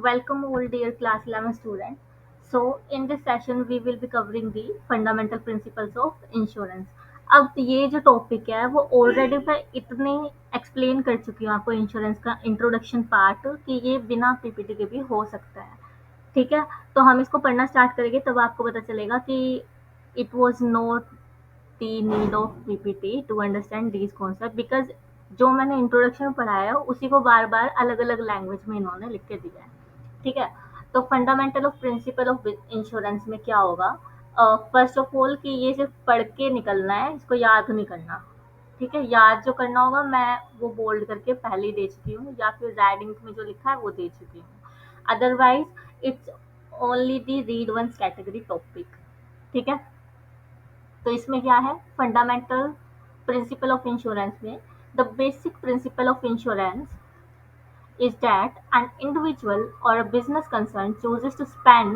welcome all dear class 11 students. So, in this session we will be covering the fundamental principles of insurance. अब ये जो topic है वो already मैं इतने एक्सप्लेन कर चुकी हूँ आपको इंश्योरेंस का इंट्रोडक्शन पार्ट कि ये बिना पीपीटी के भी हो सकता है। ठीक है, तो हम इसको पढ़ना स्टार्ट करेंगे तब आपको पता चलेगा कि it was not the need of PPT to understand these concepts because जो मैंने इंट्रोडक्शन पढ़ाया है उसी को बार बार अलग अलग लैंग्वेज में इन्होंने लिख के दिया है। ठीक है, तो fundamental of principle of insurance में क्या होगा? फर्स्ट ऑफ ऑल कि ये सिर्फ पढ़ के निकलना है, इसको याद नहीं करना। ठीक है, याद जो करना होगा मैं वो बोल्ड करके पहले ही दे चुकी हूँ या फिर रेड इंक में जो लिखा है वो दे चुकी हूँ। Otherwise it's only the read one category topic. ठीक है, तो इसमें क्या है फंडामेंटल प्रिंसिपल ऑफ इंश्योरेंस में the basic principle of insurance is that an individual or a business concern chooses to spend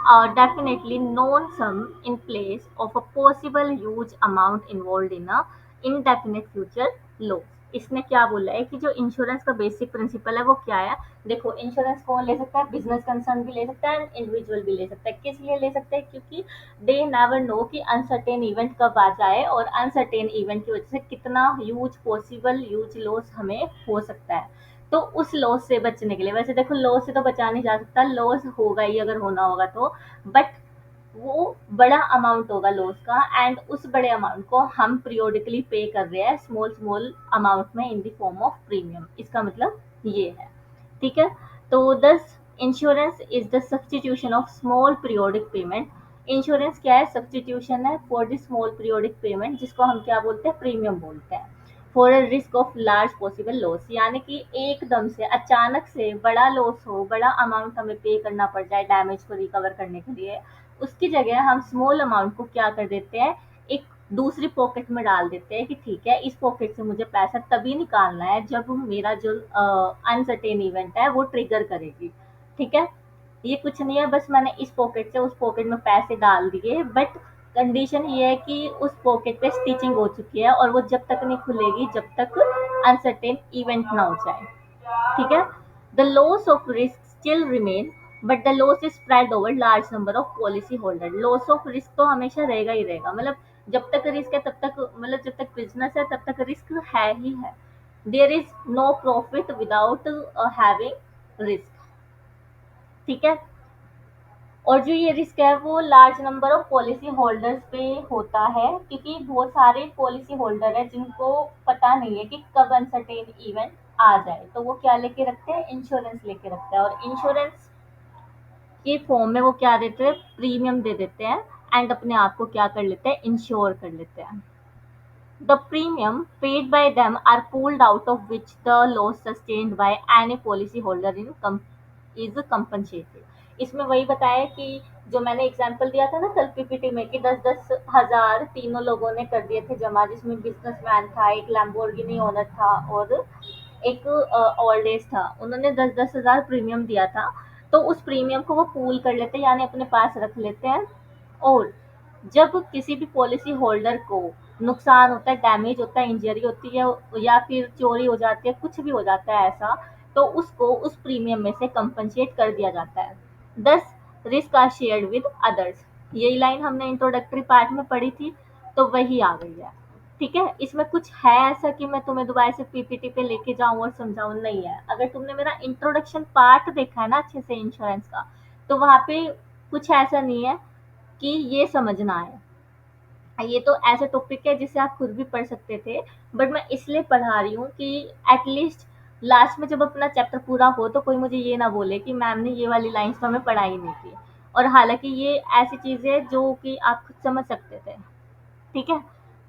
a definitely known sum in place of a possible huge amount involved in a indefinite future loss। इसने क्या बोला है कि जो insurance का basic principle है वो क्या है? देखो, इंश्योरेंस कौन ले सकता है? बिजनेस कंसर्न भी ले सकता है, इंडिविजुअल भी ले सकता है। किस लिए ले सकता है? क्योंकि दे नेवर नो कि अनसर्टेन इवेंट कब आ जाए और अनसर्टेन इवेंट की वजह से कितना ह्यूज पॉसिबल ह्यूज लॉस हमें हो सकता है। तो उस लॉस से बचने के लिए, वैसे देखो लॉस से तो बचा नहीं जा सकता, लॉस होगा ही अगर होना होगा तो, बट वो बड़ा अमाउंट होगा लॉस का एंड उस बड़े अमाउंट को हम पीरियोडिकली पे कर रहे हैं स्मॉल स्मॉल अमाउंट में in the form of premium. इसका मतलब ये है। ठीक है, तो दस insurance is the substitution of small periodic payment. Insurance क्या है? सब्सटीट्यूशन है for the small periodic payment, जिसको हम क्या बोलते हैं? प्रीमियम बोलते हैं। For a risk of large possible loss, यानी कि एकदम से अचानक से बड़ा लॉस हो, बड़ा अमाउंट हमें पे करना पड़ जाए डैमेज को रिकवर करने के लिए, उसकी जगह हम स्मॉल अमाउंट को क्या कर देते हैं, एक दूसरी पॉकेट में डाल देते हैं कि ठीक है इस पॉकेट से मुझे पैसा तभी निकालना है जब मेरा जो अनसर्टेन इवेंट है वो ट्रिगर करेगी। ठीक है, ये कुछ नहीं है, बस मैंने इस पॉकेट से उस पॉकेट में पैसे डाल दिए, बट कंडीशन ये है कि उस पॉकेट पे स्टिचिंग हो चुकी है और वो जब तक नहीं खुलेगी जब तक अनसर्टेन इवेंट ना हो जाए। ठीक है, the loss of risk still remain but the loss is spread over large number of policy holder. Loss of risk तो हमेशा रहेगा ही रहेगा, मतलब जब तक रिस्क है तब तक, मतलब जब तक बिजनेस है तब तक रिस्क है ही है। There is no profit without having risk. ठीक है, और जो ये रिस्क है वो large number of policy holders पे होता है क्योंकि बहुत सारे पॉलिसी होल्डर है जिनको पता नहीं है कि कब अनसर्टेन इवेंट आ जाए, तो वो क्या लेके रखते हैं? इंश्योरेंस लेके रखते हैं, और इंश्योरेंस के फॉर्म में वो क्या देते हैं? प्रीमियम दे देते हैं एंड अपने आप को क्या कर लेते हैं? इंश्योर कर लेते हैं। The premium paid by them are pulled out of which the loss sustained by any policyholder is compensated। इसमें वही बताया कि जो मैंने एग्जांपल दिया था ना कल पीपीटी में कि 10-10 हजार तीनों लोगों ने कर दिए थे जमा, जिसमें बिजनेसमैन था, एक लैम्बोर्गिनी ओनर था और एक ओल्ड एज था। उन्होंने 10-10 हजार प्रीमियम दिया था, तो उस प्रीमियम को वो पूल कर लेते हैं यानी अपने पास रख लेते हैं। और जब किसी भी पॉलिसी होल्डर को नुकसान होता है, डैमेज होता है, इंजरी होती है या फिर चोरी हो जाती है, कुछ भी हो जाता है ऐसा, तो उसको उस प्रीमियम में से कंपनसेट कर दिया जाता है। Thus risk are shared with others, यही लाइन हमने इंट्रोडक्टरी पार्ट में पढ़ी थी, तो वही आ गई है। ठीक है, इसमें कुछ है ऐसा कि मैं तुम्हें दोबारा से पीपीटी पे लेके जाऊं और समझाऊं? नहीं है। अगर तुमने मेरा इंट्रोडक्शन पार्ट देखा है ना अच्छे से इंश्योरेंस का, तो वहां पे कुछ ऐसा नहीं है कि ये समझना है। ये तो ऐसा टॉपिक है जिसे आप खुद भी पढ़ सकते थे, बट मैं इसलिए पढ़ा रही हूँ कि एटलीस्ट लास्ट में जब अपना चैप्टर पूरा हो तो कोई मुझे ये ना बोले कि मैम ने ये वाली लाइन्स तो हमें पढ़ाई नहीं थी। और हालांकि ये ऐसी चीज़ है जो कि आप खुद समझ सकते थे। ठीक है,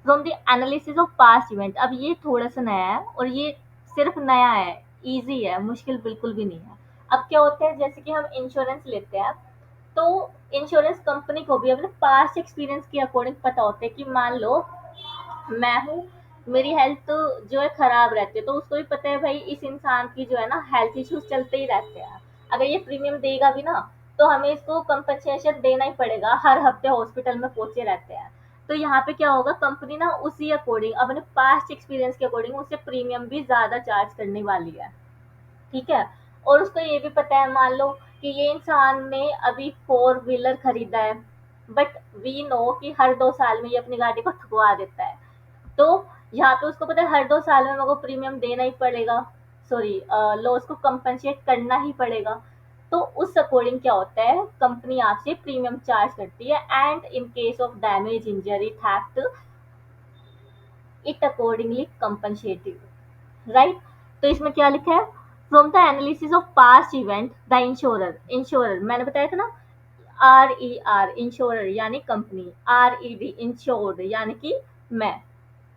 from the analysis of past event, अब ये थोड़ा सा नया है और ये सिर्फ नया है, इजी है, मुश्किल बिल्कुल भी नहीं है। अब क्या होता है, जैसे कि हम इंश्योरेंस लेते हैं तो इंश्योरेंस कंपनी को भी अपने पास्ट एक्सपीरियंस के अकॉर्डिंग पता होता है कि मान लो मैं हूँ, मेरी हेल्थ जो है खराब रहती है, तो उसको भी पता है भाई इस इंसान की जो है ना हेल्थ इश्यूज चलते ही रहते हैं, अगर ये प्रीमियम देगा भी ना तो हमें इसको कंपनसेशन देना ही पड़ेगा, हर हफ्ते हॉस्पिटल में पहुंचे रहते हैं। तो यहाँ पे क्या होगा, कंपनी ना उसी अकॉर्डिंग अपने पास्ट एक्सपीरियंस के अकॉर्डिंग उससे प्रीमियम भी ज्यादा चार्ज करने वाली है। ठीक है, और उसको ये भी पता है मान लो कि ये इंसान ने अभी फोर व्हीलर खरीदा है, बट वी नो कि हर 2 साल में ये अपनी गाड़ी को ठुकवा देता है। तो यहाँ पे उसको पता है हर 2 साल में मेरे को प्रीमियम देना ही पड़ेगा, सॉरी लॉस को कंपनसेट करना ही पड़ेगा। तो उस अकॉर्डिंग क्या होता है, कंपनी आपसे प्रीमियम चार्ज करती है, and in case of damage, injury, theft, it accordingly compensated, right. तो इसमें क्या लिखा है, from the analysis of past event the insurer, insurer मैंने बताया था ना, RER इंश्योरर यानी कंपनी, RED इंश्योर्ड यानी कि मैं,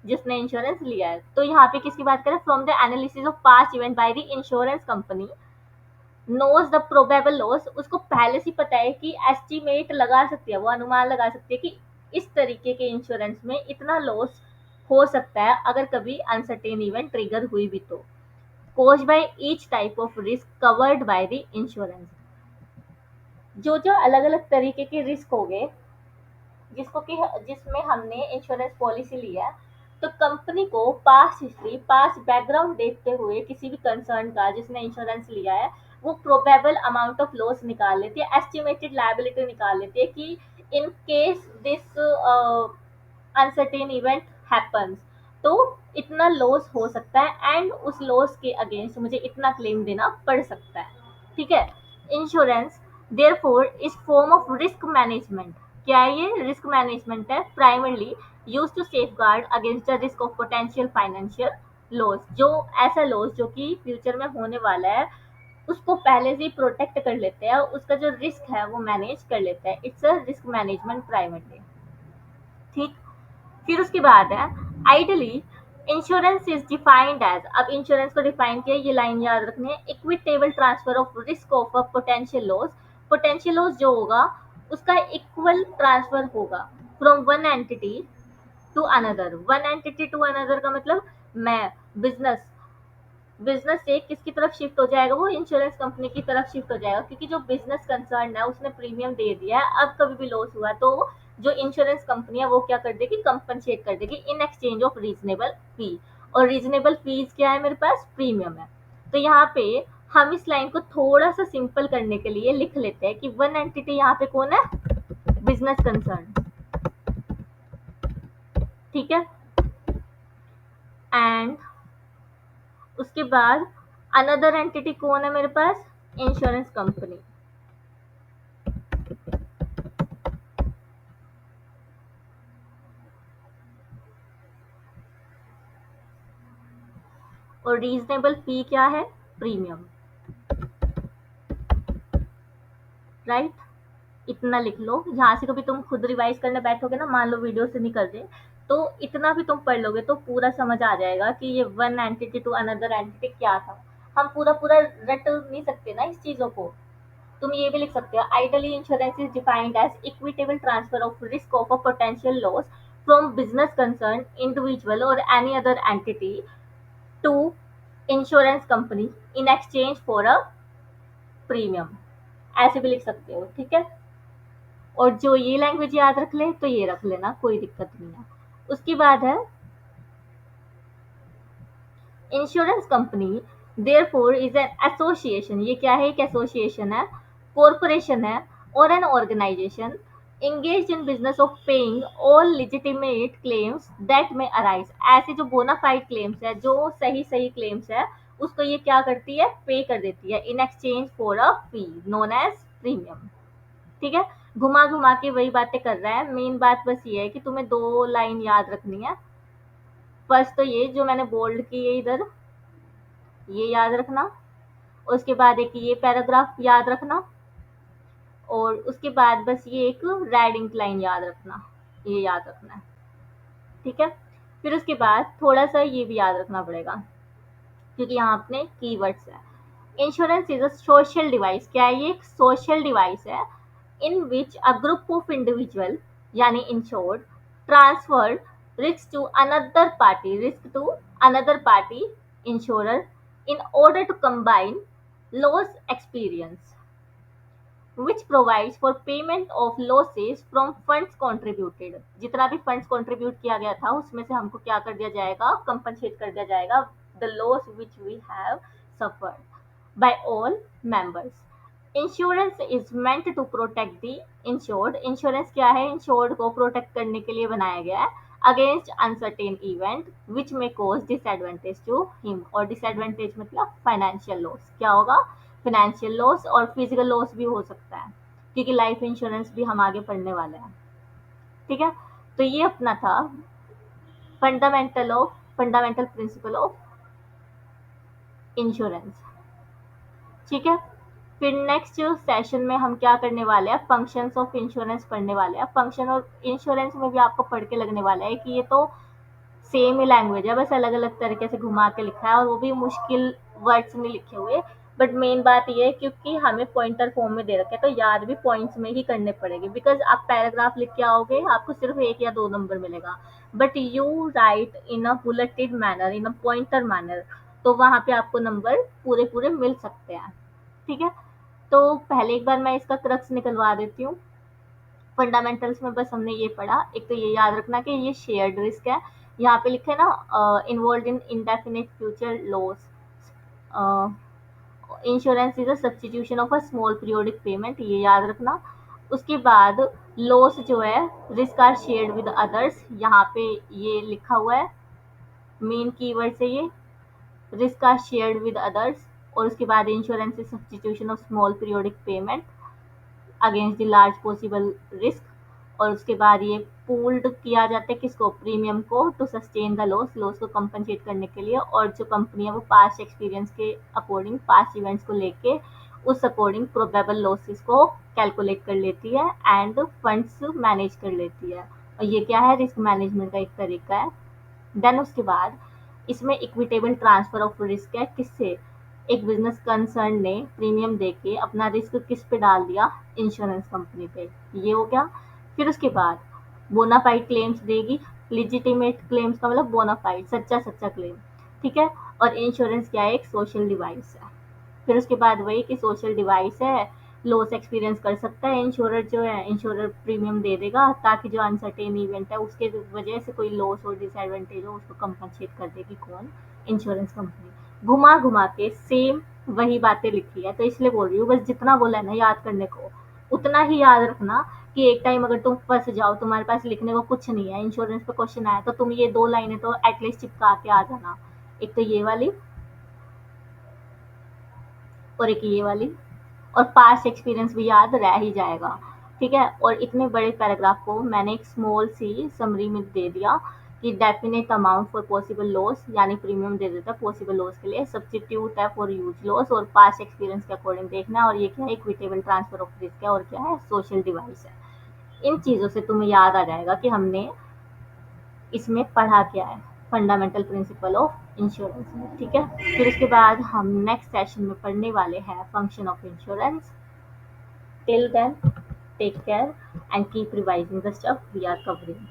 जिसने इंश्योरेंस लिया है। तो यहाँ पे किसकी बात करें, from the analysis of past event by the insurance company knows the probable loss, उसको पहले से पता है कि एस्टिमेट लगा सकती है, वो अनुमान लगा सकती है कि इस तरीके के इंश्योरेंस में इतना लॉस हो सकता है अगर कभी अनसर्टेन इवेंट ट्रिगर हुई भी तो, caused by each type of risk covered by the insurance। जो जो अलग अलग तरीके के रिस्क हो गए जिसको कि जिसमें हमने इंश्योरेंस पॉलिसी लिया है, तो कंपनी को पास्ट हिस्ट्री, पास्ट बैकग्राउंड देखते हुए किसी भी कंसर्न का जिसने इंश्योरेंस लिया है, वो प्रोबेबल अमाउंट ऑफ लॉस निकाल लेती है, एस्टिमेटेड लायबिलिटी निकाल लेती है कि in case this uncertain event happens, तो इतना लॉस हो सकता है एंड उस लॉस के अगेंस्ट मुझे इतना क्लेम देना पड़ सकता है, ठीक है। Insurance therefore is form of risk management, क्या है ये, रिस्क मैनेजमेंट है, primarily use to safeguard against the risk of potential financial loss, जो ऐसा लॉस जो कि फ्यूचर में होने वाला है उसको पहले से ही प्रोटेक्ट कर लेते हैं, उसका जो रिस्क है वो मैनेज कर लेते हैं, it's a risk management primarily, ठीक। फिर उसके बाद है ideally insurance is defined as, अब इंश्योरेंस को डिफाइन किया, ये लाइन याद रखनी है, equitable transfer of risk of a potential loss, potential loss जो होगा उसका इक्वल ट्रांसफर होगा from one entity to another, one entity to another का मतलब मैं, बिजनेस, बिजनेस से किसकी तरफ शिफ्ट हो जाएगा, वो इंश्योरेंस कंपनी की तरफ शिफ्ट हो जाएगा, क्योंकि जो बिजनेस कंसर्न है उसने प्रीमियम दे दिया है, अब कभी भी लॉस हुआ तो जो इंश्योरेंस कंपनी है वो क्या कर देगी, कंपनसेट कर देगी इन एक्सचेंज ऑफ रीजनेबल फी, और रीजनेबल फीस क्या है मेरे पास, प्रीमियम है। तो यहाँ पे हम इस लाइन को थोड़ा सा सिंपल करने के लिए लिख लेते हैं कि वन एंटिटी यहाँ पे कौन है, बिजनेस कंसर्न, ठीक है, एंड उसके बाद अनदर एंटिटी कौन है मेरे पास, इंश्योरेंस कंपनी, और रीजनेबल फी क्या है, प्रीमियम, राइट। इतना लिख लो, यहाँ से कभी तुम खुद रिवाइज करने बैठोगे ना, मान लो वीडियो से निकल रहे, तो इतना भी तुम पढ़ लोगे तो पूरा समझ आ जाएगा कि ये one entity to another entity क्या था। हम पूरा पूरा रट नहीं सकते ना इस चीजों को, तुम ये भी लिख सकते हो, ideally insurance is defined as equitable transfer of risk of a potential loss from business concern individual और any other entity to insurance company in exchange for a premium, ऐसे भी लिख सकते हो, ठीक है। और जो ये लैंग्वेज याद रख ले तो ये रख लेना, कोई दिक्कत नहीं है। उसके बाद है insurance company therefore is an association, ये क्या है, एक एसोसिएशन है, कॉरपोरेशन है, और an organization engaged in business of paying all legitimate claims that may arise, ऐसे जो बोनाफाइड क्लेम्स है, जो सही सही क्लेम्स है, उसको ये क्या करती है, पे कर देती है in exchange for a fee known as premium, ठीक है। घुमा घुमा के वही बातें कर रहा है, मेन बात बस ये है कि तुम्हें दो लाइन याद रखनी है, फर्स्ट तो ये जो मैंने बोल्ड की है इधर, ये याद रखना, उसके बाद एक ये पैराग्राफ याद रखना, और उसके बाद बस ये एक राइडिंग लाइन याद रखना, ये याद रखना है, ठीक है। फिर उसके बाद थोड़ा सा ये भी याद रखना पड़ेगा क्योंकि यहाँ अपने कीवर्ड्स है, insurance is a social device, क्या है, ये एक सोशल डिवाइस है in which a group of individual यानी insured transferred risk to another party, risk to another party insurer in order to combine loss experience which provides for payment of losses from funds contributed, जितना भी funds contribute किया गया था उसमें से हमको क्या कर दिया जाएगा, कंपनसेट कर दिया जाएगा the loss which we have suffered by all members, insurance is meant to protect the insured. Insurance क्या है? इंश्योर्ड को प्रोटेक्ट करने के लिए बनाया गया है अगेंस्ट अनसर्टेन इवेंट विच में कॉज डिसएडवांटेज टू हिम। और डिसएडवांटेज मतलब फाइनेंशियल लॉस। क्या होगा? फाइनेंशियल लॉस और फिजिकल लॉस भी हो सकता है, क्योंकि लाइफ इंश्योरेंस भी हम आगे पढ़ने वाले हैं। ठीक है, तो ये अपना था फंडामेंटल प्रिंसिपल ऑफ इंश्योरेंस। ठीक है, फिर नेक्स्ट सेशन में हम क्या करने वाले हैं? फंक्शंस ऑफ इंश्योरेंस पढ़ने वाले हैं। फंक्शन ऑफ इंश्योरेंस में भी आपको पढ़ के लगने वाला है कि ये तो सेम ही लैंग्वेज है, बस अलग अलग तरीके से घुमा के लिखा है, और वो भी मुश्किल वर्ड्स में लिखे हुए। बट मेन बात ये है क्योंकि हमें पॉइंटर फॉर्म में दे रखे हैं, तो याद भी पॉइंट्स में ही करने पड़ेंगे, बिकॉज आप पैराग्राफ लिख के आओगे आपको सिर्फ 1 या 2 नंबर मिलेगा। But you right in a bulleted manner, in a pointer manner, तो वहां पे आपको नंबर पूरे पूरे मिल सकते हैं। ठीक है, तो पहले एक बार मैं इसका क्रक्स निकलवा देती हूँ। फंडामेंटल्स में बस हमने ये पढ़ा, एक तो ये याद रखना कि ये शेयर्ड रिस्क है। यहाँ पे लिखे ना involve in indefinite future loss, insurance is a substitution of a small periodic payment, ये याद रखना। उसके बाद लॉस जो है, risk are shared with others, यहाँ पे ये लिखा हुआ है, मेन कीवर्ड है ये, risk are shared with others. और उसके बाद insurance is substitution of small periodic payment against the large possible risk. और उसके बाद ये पूल्ड किया जाता है किसको? प्रीमियम को, to sustain the loss, loss को कंपनसेट करने के लिए। और जो कंपनी है वो पास्ट एक्सपीरियंस के अकॉर्डिंग, पास्ट इवेंट्स को लेके उस अकॉर्डिंग प्रोबेबल लॉसेस को कैलकुलेट कर लेती है एंड फंड्स मैनेज कर लेती है। और ये क्या है? रिस्क मैनेजमेंट का एक तरीका है। देन उसके बाद इसमें इक्विटेबल ट्रांसफर ऑफ रिस्क है, किससे? एक बिजनेस कंसर्न ने प्रीमियम देके अपना रिस्क किस पे डाल दिया? इंश्योरेंस कंपनी पे, ये हो गया। फिर उसके बाद बोनाफाइड क्लेम्स देगी, लिजिटिमेट क्लेम्स का मतलब बोनाफाइड, सच्चा सच्चा क्लेम। ठीक है, और इंश्योरेंस क्या है? एक सोशल डिवाइस है। फिर उसके बाद वही कि सोशल डिवाइस है, लॉस एक्सपीरियंस कर सकता है इंश्योरर, जो है इंश्योरर प्रीमियम दे देगा ताकि जो अनसर्टेन इवेंट है उसके वजह से कोई लॉस और डिसएडवांटेज हो उसको कंपनसेट कर देगी कौन? Insurance company. घुमा घुमा के सेम वही बातें लिखी है, तो इसलिए बोल रही हूँ, बस जितना बोला है ना याद करने को उतना ही याद रखना, कि एक टाइम अगर तुम फंस जाओ, तुम्हारे पास लिखने को कुछ नहीं है, इंश्योरेंस पे क्वेश्चन आया, तो तुम ये 2 लाइनें तो एटलीस्ट चिपका के आ जाना। एक तो ये वाली और एक ये वाली, और पास्ट एक्सपीरियंस भी याद रह ही जाएगा। ठीक है, और इतने बड़े पैराग्राफ को मैंने एक स्मॉल सी समरी में दे दिया कि definite amount for possible loss, यानी प्रीमियम दे देता है पॉसिबल लॉस के लिए, सब्सटीट्यूट है फॉर ह्यूज लॉस, और पास्ट एक्सपीरियंस के अकॉर्डिंग देखना है, और ये क्या है? इक्विटेबल ट्रांसफर ऑफ रिस्क है, और क्या है? सोशल डिवाइस है। इन चीज़ों से तुम्हें याद आ जाएगा कि हमने इसमें पढ़ा क्या है, फंडामेंटल प्रिंसिपल ऑफ इंश्योरेंस में। ठीक है, फिर उसके बाद हम नेक्स्ट सेशन में पढ़ने वाले हैं function of insurance. Till then, take care and keep revising the stuff we are covering.